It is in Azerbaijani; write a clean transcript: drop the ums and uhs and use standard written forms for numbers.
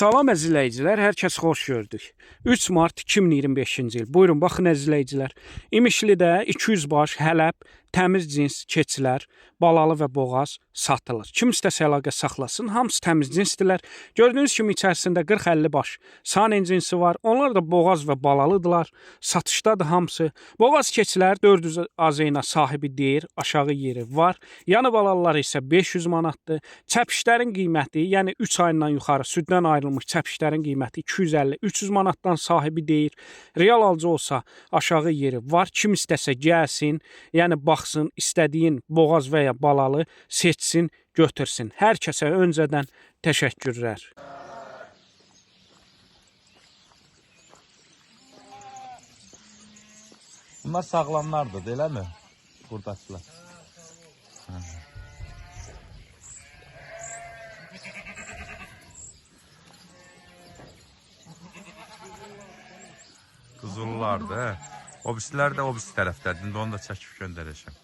Salam əzizləyicilər, hər kəs xoş gördük. 3 mart 2025-ci il. Buyurun, baxın əzizləyicilər. İmişlidə 200 baş hələb, təmiz cins keçilər, balalı və boğaz satılır. Kim istəsə əlaqə saxlasın, hamısı təmiz cinsdirlər. Gördüyünüz kimi içərisində 40-50 baş sanen cinsi var. Onlar da boğaz və balalıdırlar. Satışdadır hamısı. Boğaz keçilər 400 azeyna sahibi deyir, aşağı yeri var. Yanı balalılar isə 500 manatdır. Çəpişlərin qiyməti, yəni 3 ayından yuxarı süddən ayrılmış çəpişlərin qiyməti 250-300 manatdan sahibi deyir. Real alıcı olsa aşağı yeri var. Kim istəsə gəlsin, yəni baxsın, istədiyin boğaz və ya balalı seçsin, götürsün. Hər kəsə öncədən təşəkkürlər. Bunlar sağlamlardır, eləmi? Buradakılar. Qızıllardır. O birisilər də o birisi tərəfdədir. İndi onu da çəkib göndərəcəm.